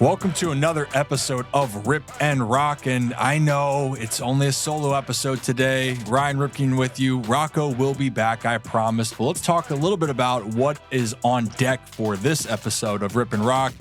Welcome to another episode of Rip and Rock, and I know it's only a solo episode today. Ryan Ripken with you. Rocco will be back, I promise. But let's talk a little bit about what is on deck for this episode of Rip and Rock,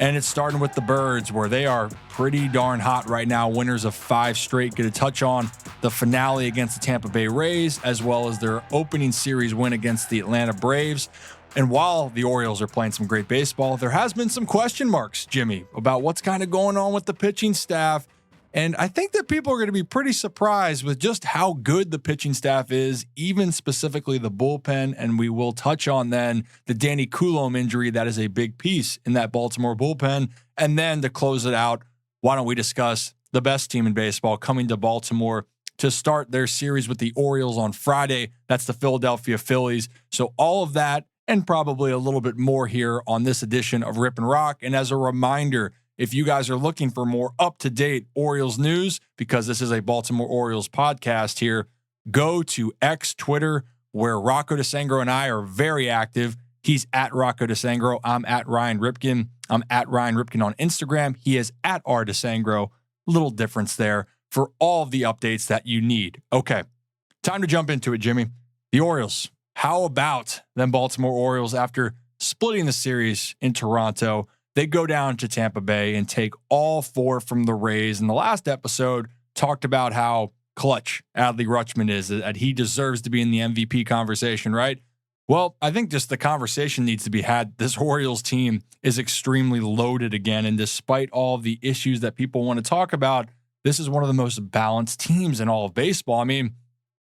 and it's starting with the Birds, where they are pretty darn hot right now, winners of 5 straight. Going to touch on the finale against the Tampa Bay Rays, as well as their opening series win against the Atlanta Braves. And while the Orioles are playing some great baseball, there has been some question marks, Jimmy, about what's kind of going on with the pitching staff. And I think that people are going to be pretty surprised with just how good the pitching staff is, even specifically the bullpen. And we will touch on then the Danny Coulombe injury. That is a big piece in that Baltimore bullpen. And then to close it out, why don't we discuss the best team in baseball coming to Baltimore to start their series with the Orioles on Friday. That's the Philadelphia Phillies. So all of that and probably a little bit more here on this edition of Rip and Rock. And as a reminder, if you guys are looking for more up-to-date Orioles news, because this is a Baltimore Orioles podcast here, go to X, Twitter, where Rocco DeSangro and I are very active. He's at Rocco DeSangro. I'm at Ryan Ripken. I'm at Ryan Ripken on Instagram. He is at R DeSangro. Little difference there for all of the updates that you need. Okay, time to jump into it, Jimmy. The Orioles. How about them Baltimore Orioles after splitting the series in Toronto? They go down to Tampa Bay and take all 4 from the Rays. In the last episode, talked about how clutch Adley Rutschman is, that he deserves to be in the MVP conversation, right? Well, I think just the conversation needs to be had. This Orioles team is extremely loaded again, and despite all of the issues that people want to talk about, this is one of the most balanced teams in all of baseball. I mean,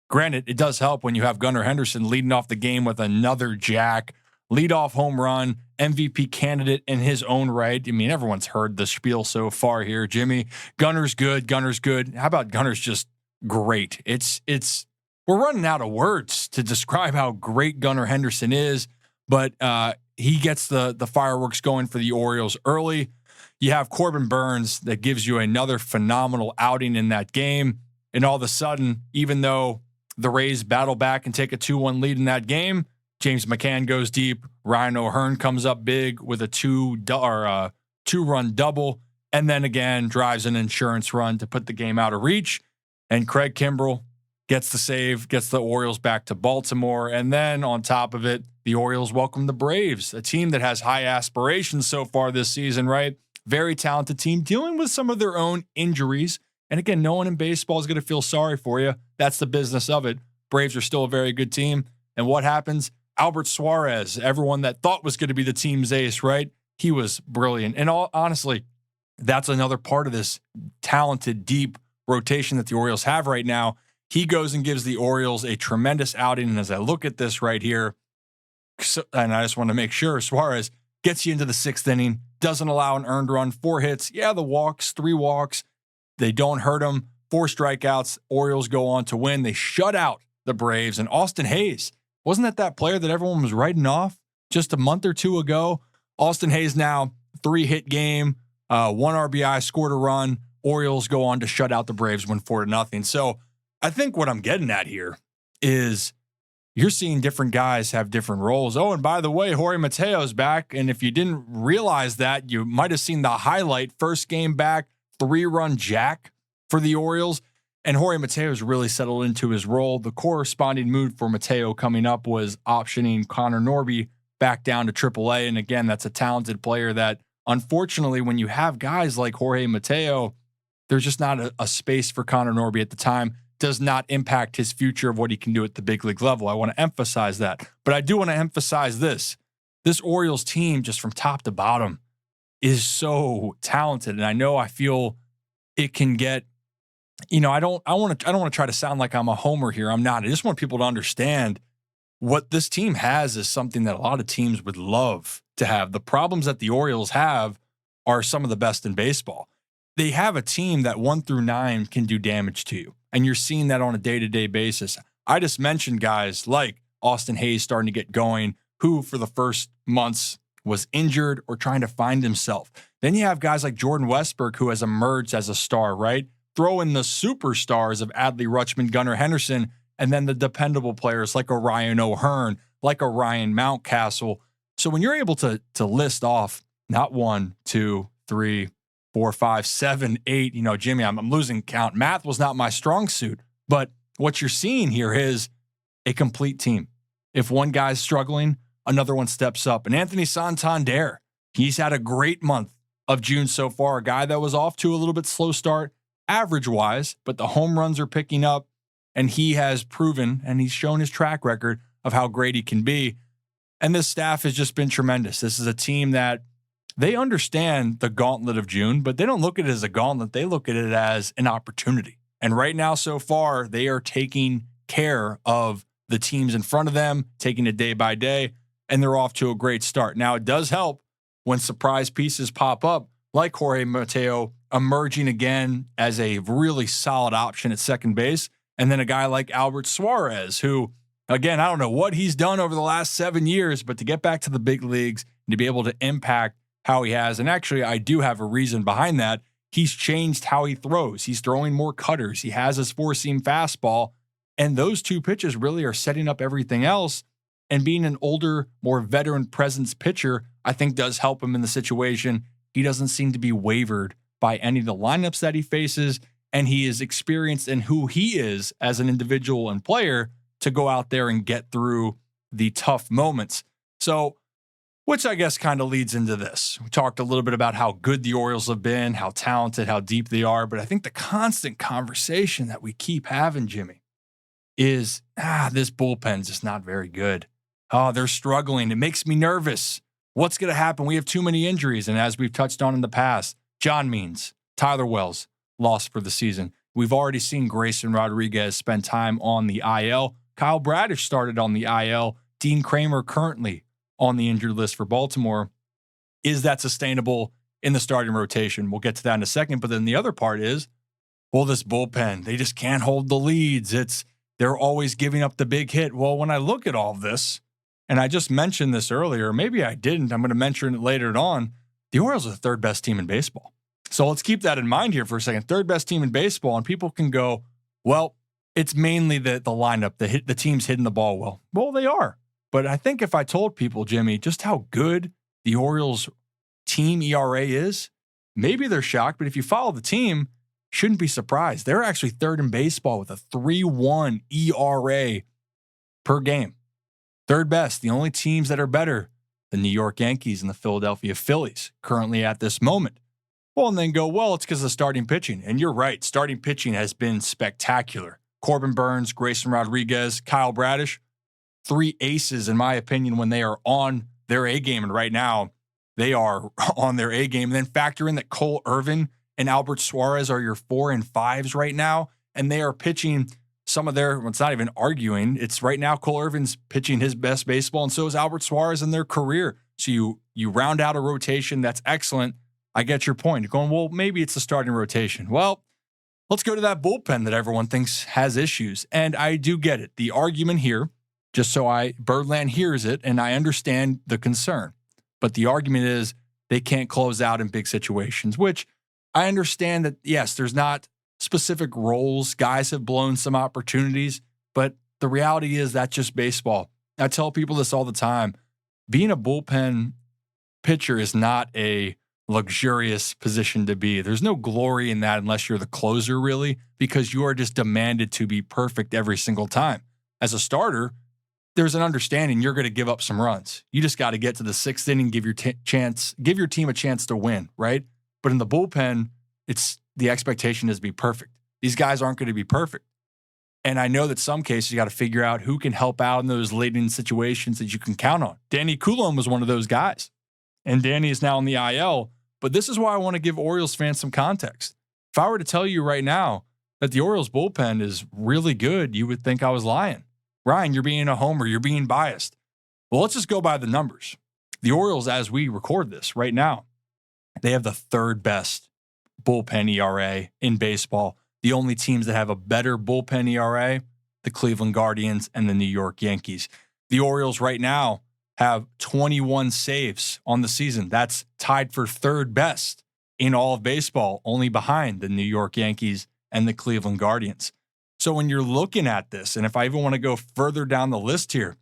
granted, it does help when you have Gunnar Henderson leading off the game with another jack, leadoff home run, MVP candidate in his own right. I mean, everyone's heard the spiel so far here, Jimmy. Gunner's good. Gunner's good. How about Gunner's just great? We're running out of words to describe how great Gunnar Henderson is, but he gets the fireworks going for the Orioles early. You have Corbin Burnes that gives you another phenomenal outing in that game, and all of a sudden, even though the Rays battle back and take a 2-1 lead in that game, James McCann goes deep. Ryan O'Hearn comes up big with a 2-run double, and then again drives an insurance run to put the game out of reach. And Craig Kimbrell gets the save, gets the Orioles back to Baltimore. And then on top of it, the Orioles welcome the Braves, a team that has high aspirations so far this season, right? Very talented team dealing with some of their own injuries. And again, no one in baseball is going to feel sorry for you. That's the business of it. Braves are still a very good team. And what happens? Albert Suarez, everyone that thought was going to be the team's ace, right? He was brilliant. And honestly, that's another part of this talented, deep rotation that the Orioles have right now. He goes and gives the Orioles a tremendous outing. And as I look at this right here, and I just want to make sure, Suarez gets you into the 6th inning, doesn't allow an earned run, 4 hits. Yeah, the walks, 3 walks. They don't hurt him. 4 strikeouts. Orioles go on to win. They shut out the Braves. And Austin Hayes, wasn't that player that everyone was writing off just a month or 2 ago? Austin Hayes now, 3-hit game, 1 RBI, scored a run. Orioles go on to shut out the Braves, win 4-0. So I think what I'm getting at here is you're seeing different guys have different roles. Oh, and by the way, Jorge Mateo's back. And if you didn't realize that, you might have seen the highlight. First game back, 3-run jack for the Orioles, and Jorge Mateo's really settled into his role. The corresponding move for Mateo coming up was optioning Connor Norby back down to AAA, and again, that's a talented player that, unfortunately, when you have guys like Jorge Mateo, there's just not a space for Connor Norby at the time. Does not impact his future of what he can do at the big league level. I want to emphasize that. But I do want to emphasize this. This Orioles team, just from top to bottom, is so talented. And I feel it can get, I don't want to try to sound like I'm a homer here. I'm not. I just want people to understand what this team has is something that a lot of teams would love to have. The problems that the Orioles have are some of the best in baseball. They have a team that 1 through 9 can do damage to you. And you're seeing that on a day-to-day basis. I just mentioned guys like Austin Hayes starting to get going, who for the first months was injured or trying to find himself. Then you have guys like Jordan Westburg, who has emerged as a star, right? Throw in the superstars of Adley Rutschman, Gunnar Henderson, and then the dependable players like a Ryan O'Hearn, like a Ryan Mountcastle. So when you're able to list off not 1, 2, 3, 4, 5, 7, 8. Jimmy, I'm losing count. Math was not my strong suit. But what you're seeing here is a complete team. If one guy's struggling, another one steps up. And Anthony Santander, he's had a great month of June so far. A guy that was off to a little bit slow start, average-wise, but the home runs are picking up. And he has proven, and he's shown his track record of how great he can be. And this staff has just been tremendous. This is a team that they understand the gauntlet of June, but they don't look at it as a gauntlet. They look at it as an opportunity. And right now, so far, they are taking care of the teams in front of them, taking it day by day, and they're off to a great start. Now, it does help when surprise pieces pop up, like Jorge Mateo emerging again as a really solid option at second base, and then a guy like Albert Suarez, who, again, I don't know what he's done over the last 7 years, but to get back to the big leagues and to be able to impact how he has, and actually I do have a reason behind that, he's changed how he throws. He's throwing more cutters. He has his four-seam fastball, and those two pitches really are setting up everything else. And being an older, more veteran presence pitcher, I think does help him in the situation. He doesn't seem to be wavered by any of the lineups that he faces, and he is experienced in who he is as an individual and player to go out there and get through the tough moments. So, which I guess kind of leads into this. We talked a little bit about how good the Orioles have been, how talented, how deep they are, but I think the constant conversation that we keep having, Jimmy, is, this bullpen's just not very good. Oh, they're struggling. It makes me nervous. What's going to happen? We have too many injuries. And as we've touched on in the past, John Means, Tyler Wells, lost for the season. We've already seen Grayson Rodriguez spend time on the IL. Kyle Bradish started on the IL. Dean Kramer currently on the injured list for Baltimore. Is that sustainable in the starting rotation? We'll get to that in a second. But then the other part is, well, this bullpen, they just can't hold the leads. They're always giving up the big hit. Well, when I look at all of this, and I just mentioned this earlier, maybe I didn't, I'm going to mention it later on, the Orioles are the third best team in baseball. So let's keep that in mind here for a second. Third best team in baseball, and people can go, well, it's mainly the lineup, the team's hitting the ball well. Well, they are. But I think if I told people, Jimmy, just how good the Orioles team ERA is, maybe they're shocked. But if you follow the team, shouldn't be surprised. They're actually third in baseball with a 3.1 ERA per game. Third best. The only teams that are better, the New York Yankees and the Philadelphia Phillies, currently at this moment. Well, and then go, well, it's because of starting pitching. And you're right. Starting pitching has been spectacular. Corbin Burns, Grayson Rodriguez, Kyle Bradish, three aces, in my opinion, when they are on their A game. And right now, they are on their A game. And then factor in that Cole Irvin and Albert Suarez are your 4 and 5s right now. And they are pitching some of their, well, it's not even arguing. It's right now Cole Irvin's pitching his best baseball, and so is Albert Suarez in their career. So you round out a rotation that's excellent. I get your point. You're going, well, maybe it's the starting rotation. Well, let's go to that bullpen that everyone thinks has issues. And I do get it. The argument here, just so Birdland hears it, and I understand the concern. But the argument is they can't close out in big situations, which I understand that, yes, there's not specific roles. Guys have blown some opportunities, but the reality is that's just baseball. I tell people this all the time. Being a bullpen pitcher is not a luxurious position to be. There's no glory in that unless you're the closer, really, because you are just demanded to be perfect every single time. As a starter, there's an understanding you're going to give up some runs. You just got to get to the sixth inning, give your team a chance to win, right? But in the bullpen, the expectation is to be perfect. These guys aren't going to be perfect. And I know that some cases you got to figure out who can help out in those late inning situations that you can count on. Danny Coulombe was one of those guys. And Danny is now in the IL. But this is why I want to give Orioles fans some context. If I were to tell you right now that the Orioles bullpen is really good, you would think I was lying. Ryan, you're being a homer. You're being biased. Well, let's just go by the numbers. The Orioles, as we record this right now, they have the third best bullpen ERA in baseball. The only teams that have a better bullpen ERA, the Cleveland Guardians and the New York Yankees. The Orioles right now have 21 saves on the season. That's tied for third best in all of baseball, only behind the New York Yankees and the Cleveland Guardians. So when you're looking at this, and if I even want to go further down the list here,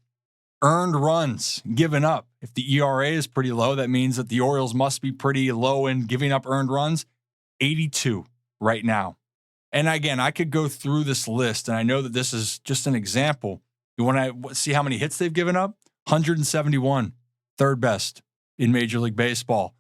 earned runs given up, If the ERA is pretty low, that means that the Orioles must be pretty low in giving up earned runs. 82 right now. And again, I could go through this list, and I know that this is just an example. You want to see how many hits they've given up? 171, third best in Major League Baseball.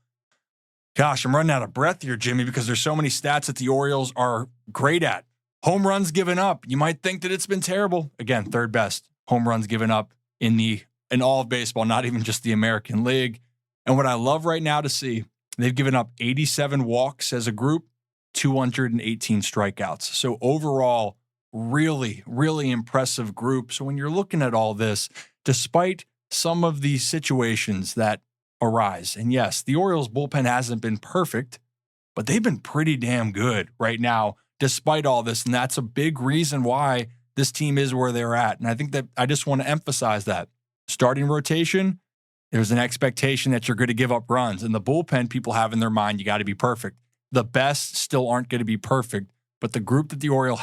Gosh, I'm running out of breath here, Jimmy, because there's so many stats that the Orioles are great at. Home runs given up. You might think that it's been terrible. Again, third best home runs given up in all of baseball, not even just the American League. And what I love right now to see, they've given up 87 walks as a group, 218 strikeouts. So overall, really, really impressive group. So when you're looking at all this, despite some of these situations that arise, and yes, the Orioles bullpen hasn't been perfect, but they've been pretty damn good right now, despite all this. And that's a big reason why this team is where they're at. And I think that I just want to emphasize that. Starting rotation, there's an expectation that you're going to give up runs. And the bullpen, people have in their mind, you got to be perfect. The best still aren't going to be perfect, but the group that the Orioles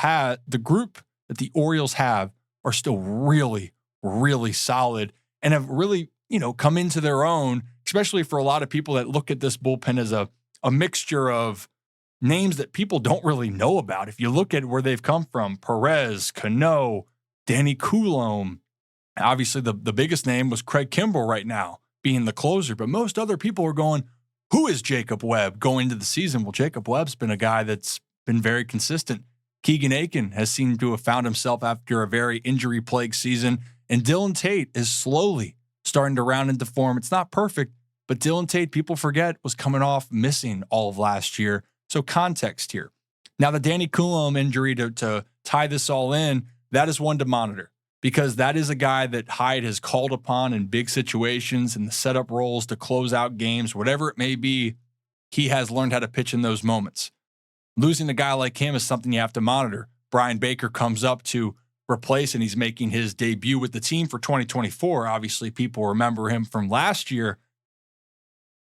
have are still really, really solid and have really, come into their own, especially for a lot of people that look at this bullpen as a mixture of names that people don't really know about. If you look at where they've come from, Perez, Cano, Danny Coulombe, obviously the biggest name was Craig Kimbrell right now being the closer, but most other people are going, who is Jacob Webb going into the season? Well, Jacob Webb's been a guy that's been very consistent. Keegan Aiken has seemed to have found himself after a very injury-plagued season, and Dylan Tate is slowly starting to round into form. It's not perfect, but Dylan Tate, people forget, was coming off missing all of last year. So context here. Now, the Danny Coulombe injury to tie this all in, that is one to monitor, because that is a guy that Hyde has called upon in big situations and the setup roles to close out games, whatever it may be. He has learned how to pitch in those moments. Losing a guy like him is something you have to monitor. Brian Baker comes up to replace, and he's making his debut with the team for 2024. Obviously, people remember him from last year.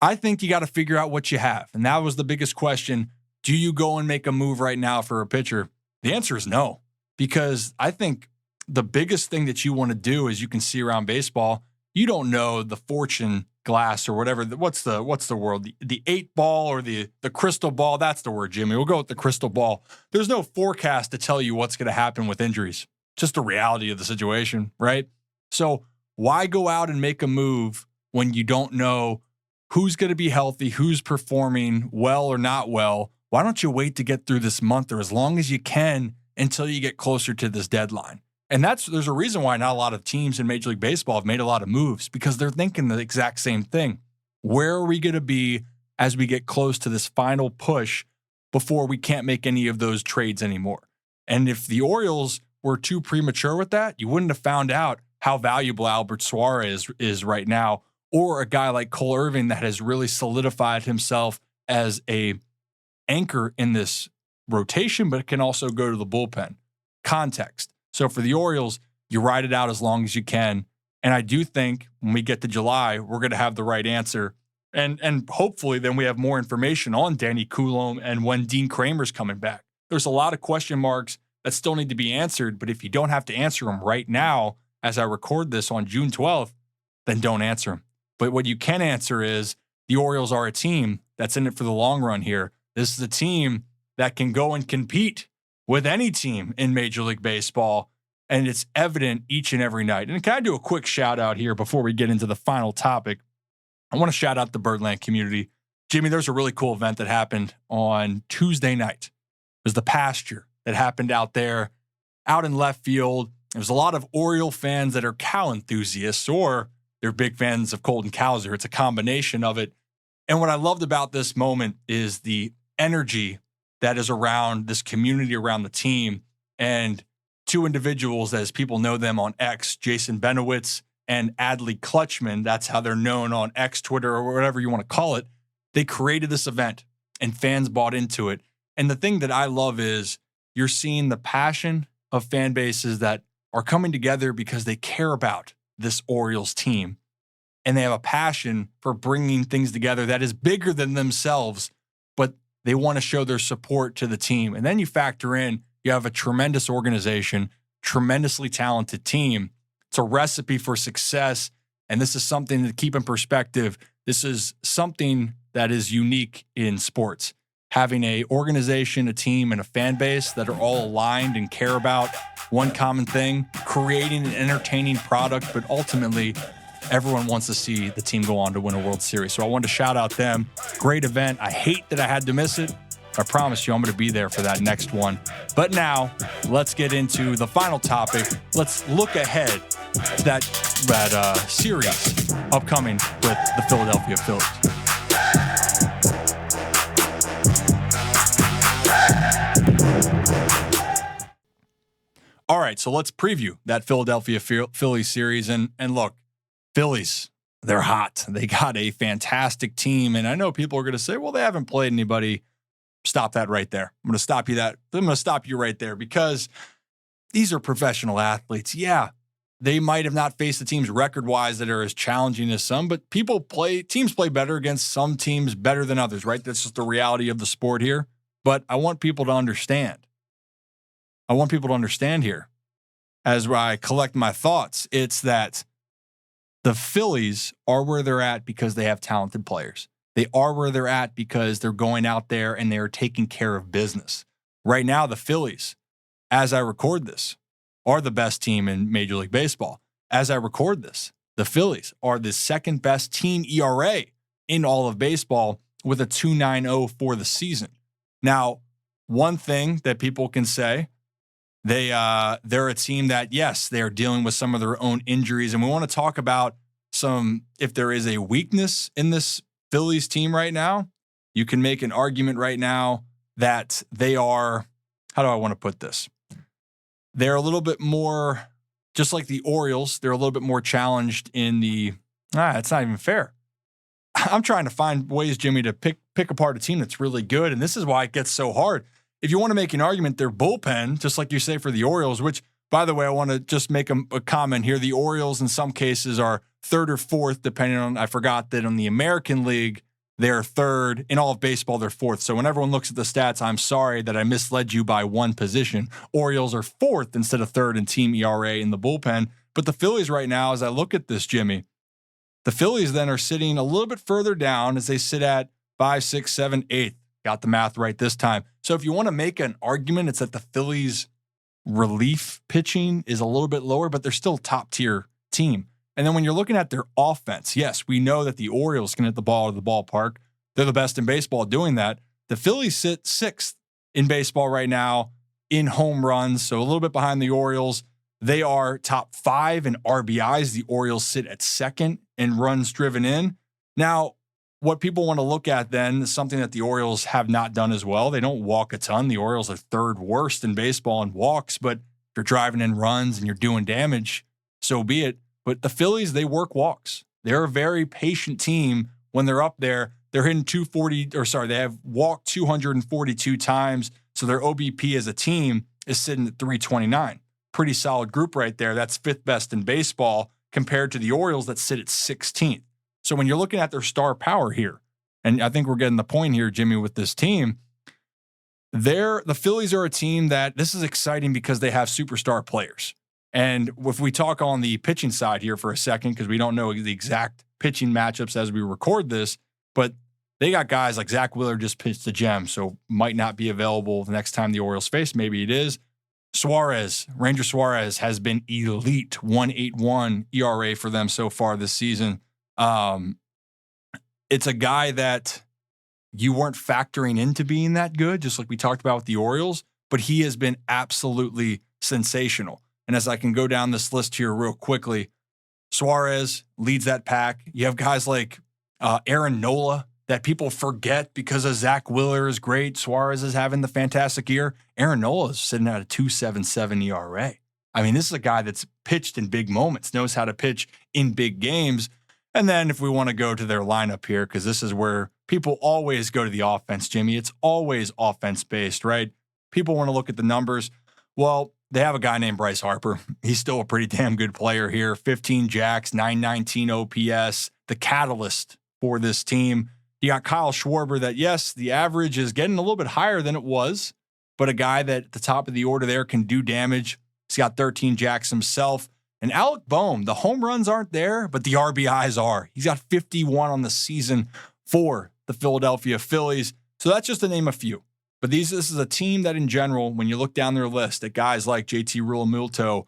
I think you got to figure out what you have. And that was the biggest question. Do you go and make a move right now for a pitcher? The answer is no, because I think the biggest thing that you want to do, as you can see around baseball, you don't know the fortune glass or whatever. What's the word? The 8-ball or the crystal ball? That's the word, Jimmy. We'll go with the crystal ball. There's no forecast to tell you what's going to happen with injuries. Just the reality of the situation, right? So why go out and make a move when you don't know who's going to be healthy, who's performing well or not well? Why don't you wait to get through this month or as long as you can until you get closer to this deadline? And there's a reason why not a lot of teams in Major League Baseball have made a lot of moves, because they're thinking the exact same thing. Where are we going to be as we get close to this final push before we can't make any of those trades anymore? And if the Orioles were too premature with that, you wouldn't have found out how valuable Albert Suarez is right now, or a guy like Cole Irvin that has really solidified himself as a anchor in this rotation, but it can also go to the bullpen. Context. So for the Orioles, you ride it out as long as you can. And I do think when we get to July, we're going to have the right answer. And hopefully then we have more information on Danny Coulombe and when Dean Kramer's coming back. There's a lot of question marks that still need to be answered, but if you don't have to answer them right now, as I record this on June 12th, then don't answer them. But what you can answer is the Orioles are a team that's in it for the long run here. This is a team that can go and compete with any team in Major League Baseball, and it's evident each and every night. And can I do a quick shout out here before we get into the final topic? I want to shout out the Birdland community. Jimmy, there's a really cool event that happened on Tuesday night. It was the pasture that happened out there, out in left field. There's a lot of Oriole fans that are cow enthusiasts, or they're big fans of Colton Cowser. It's a combination of it. And what I loved about this moment is the energy that is around this community, around the team, and two individuals, as people know them on X, Jason Benowitz and Adley Clutchman. That's how they're known on X, Twitter, or whatever you want to call it. They created this event and fans bought into it. And the thing that I love is you're seeing the passion of fan bases that are coming together because they care about this Orioles team. And they have a passion for bringing things together that is bigger than themselves, but they want to show their support to the team. And then you factor in, you have a tremendous organization, tremendously talented team. It's a recipe for success. And this is something to keep in perspective. This is something that is unique in sports. Having a organization, a team, and a fan base that are all aligned and care about one common thing, creating an entertaining product, but ultimately everyone wants to see the team go on to win a World Series. So I wanted to shout out them. Great event. I hate that I had to miss it. I promise you I'm going to be there for that next one. But now let's get into the final topic. Let's look ahead to that series upcoming with the Philadelphia Phillies. All right, so let's preview that Philadelphia Phillies series. And look, Phillies, they're hot. They got a fantastic team. And I know people are going to say, well, they haven't played anybody. Stop that right there. I'm going to stop you right there because these are professional athletes. Yeah, they might have not faced the teams record-wise that are as challenging as some, but teams play better against some teams better than others, right? That's just the reality of the sport here. But I want people to understand. Here as I collect my thoughts. It's that the Phillies are where they're at because they have talented players. They are where they're at because they're going out there and they're taking care of business. Right now, the Phillies, as I record this, are the best team in Major League Baseball. As I record this, the Phillies are the second best team ERA in all of baseball with a 2.90 for the season. Now, one thing that people can say, they're a team that, yes, they are dealing with some of their own injuries. And we want to talk about if there is a weakness in this Phillies team right now. You can make an argument right now that they are, how do I want to put this? They're a little bit more, just like the Orioles, they're a little bit more challenged in it's not even fair. I'm trying to find ways, Jimmy, to pick apart a team that's really good. And this is why it gets so hard. If you want to make an argument, their bullpen, just like you say for the Orioles, which, by the way, I want to just make a comment here. The Orioles, in some cases, are third or fourth, depending on, I forgot that on the American League, they're third. In all of baseball, they're fourth. So when everyone looks at the stats, I'm sorry that I misled you by one position. Orioles are fourth instead of third in team ERA in the bullpen. But the Phillies right now, as I look at this, Jimmy, the Phillies then are sitting a little bit further down as they sit at 5, 6, 7, 8. Got the math right this time. So if you want to make an argument, it's that the Phillies relief pitching is a little bit lower, but they're still a top tier team. And then when you're looking at their offense, yes, we know that the Orioles can hit the ball out of the ballpark. They're the best in baseball doing that. The Phillies sit sixth in baseball right now in home runs, so a little bit behind the Orioles. They are top 5 in RBIs. The Orioles sit at second in runs driven in. Now, what people want to look at then is something that the Orioles have not done as well. They don't walk a ton. The Orioles are third worst in baseball in walks, but if you're driving in runs and you're doing damage, so be it. But the Phillies, they work walks. They're a very patient team when they're up there. They're hitting they have walked 242 times. So their OBP as a team is sitting at 329. Pretty solid group right there. That's 5th best in baseball compared to the Orioles that sit at 16th. So when you're looking at their star power here, and I think we're getting the point here, Jimmy, with this team, the Phillies are a team that this is exciting because they have superstar players. And if we talk on the pitching side here for a second, because we don't know the exact pitching matchups as we record this, but they got guys like Zach Wheeler just pitched the gem, so might not be available the next time the Orioles face. Maybe it is. Ranger Suarez has been elite, 1.81 ERA for them so far this season. It's a guy that you weren't factoring into being that good, just like we talked about with the Orioles, but he has been absolutely sensational. And as I can go down this list here real quickly, Suarez leads that pack. You have guys like Aaron Nola that people forget because of Zach Wheeler is great. Suarez is having the fantastic year. Aaron Nola is sitting at a 2.77 ERA. I mean, this is a guy that's pitched in big moments, knows how to pitch in big games. And then if we want to go to their lineup here, because this is where people always go to the offense, Jimmy, it's always offense-based, right? People want to look at the numbers. Well, they have a guy named Bryce Harper. He's still a pretty damn good player here. 15 jacks, 919 OPS, the catalyst for this team. You got Kyle Schwarber that, yes, the average is getting a little bit higher than it was, but a guy that at the top of the order there can do damage. He's got 13 jacks himself. And Alec Boehm, the home runs aren't there, but the RBIs are. He's got 51 on the season for the Philadelphia Phillies. So that's just to name a few. But this is a team that in general, when you look down their list at guys like JT Realmuto,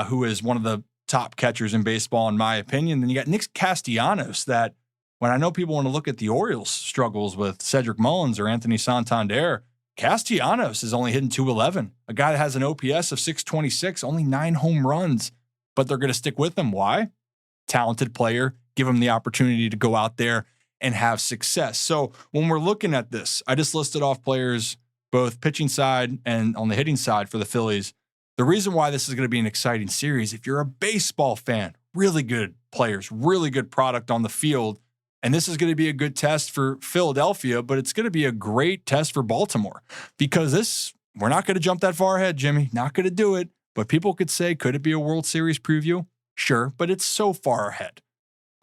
who is one of the top catchers in baseball, in my opinion, then you got Nick Castellanos that when I know people want to look at the Orioles struggles with Cedric Mullins or Anthony Santander, Castellanos is only hitting 211. A guy that has an OPS of 626, only 9 home runs, but they're going to stick with him. Why? Talented player, give him the opportunity to go out there and have success. So when we're looking at this, I just listed off players, both pitching side and on the hitting side for the Phillies. The reason why this is going to be an exciting series, if you're a baseball fan, really good players, really good product on the field. And this is going to be a good test for Philadelphia, but it's going to be a great test for Baltimore because we're not going to jump that far ahead, Jimmy. Not going to do it. But people could say, could it be a World Series preview? Sure, but it's so far ahead.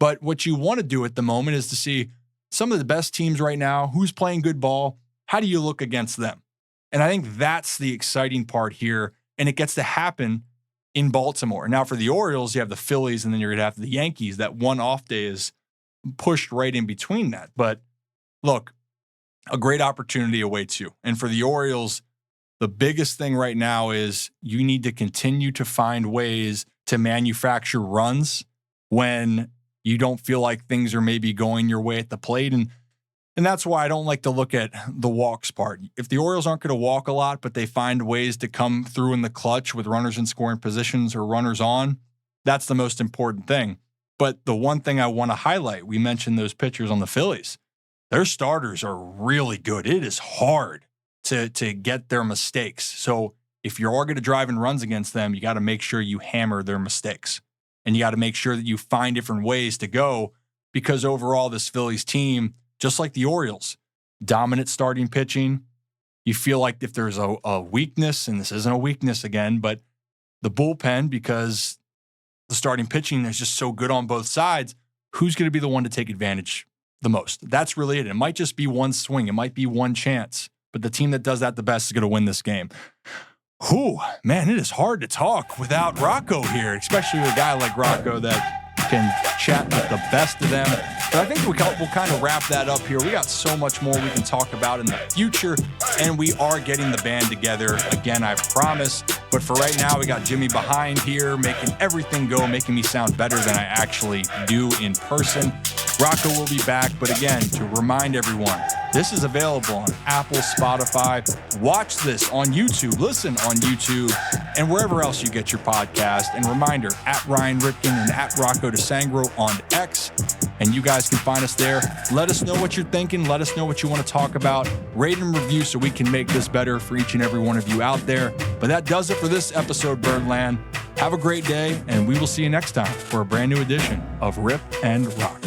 But what you want to do at the moment is to see some of the best teams right now, who's playing good ball, how do you look against them? And I think that's the exciting part here, and it gets to happen in Baltimore. Now for the Orioles, you have the Phillies, and then you're going to have the Yankees. That one off day is pushed right in between that. But look, a great opportunity awaits you. And for the Orioles, the biggest thing right now is you need to continue to find ways to manufacture runs when you don't feel like things are maybe going your way at the plate. And that's why I don't like to look at the walks part. If the Orioles aren't going to walk a lot, but they find ways to come through in the clutch with runners in scoring positions or runners on, that's the most important thing. But the one thing I want to highlight, we mentioned those pitchers on the Phillies. Their starters are really good. It is hard to get their mistakes. So if you are going to drive in runs against them, you got to make sure you hammer their mistakes. And you got to make sure that you find different ways to go because overall this Phillies team, just like the Orioles, dominant starting pitching. You feel like if there's a weakness, and this isn't a weakness again, but the bullpen, because the starting pitching is just so good on both sides, who's going to be the one to take advantage the most? That's really it. It might just be one swing. It might be one chance. But the team that does that the best is going to win this game. Whew, man, it is hard to talk without Rocco here, especially with a guy like Rocco that can chat with the best of them. But I think we'll kind of wrap that up here. We got so much more we can talk about in the future, and we are getting the band together again, I promise. But for right now, we got Jimmy behind here, making everything go, making me sound better than I actually do in person. Rocco will be back, but again, to remind everyone, this is available on Apple, Spotify. Watch this on YouTube, listen on YouTube, and wherever else you get your podcast. And reminder, at Ryan Ripken and at Rocco DeSangro on X. And you guys can find us there. Let us know what you're thinking. Let us know what you want to talk about. Rate and review so we can make this better for each and every one of you out there. But that does it for this episode, Birdland. Have a great day, and we will see you next time for a brand new edition of Rip and Rock.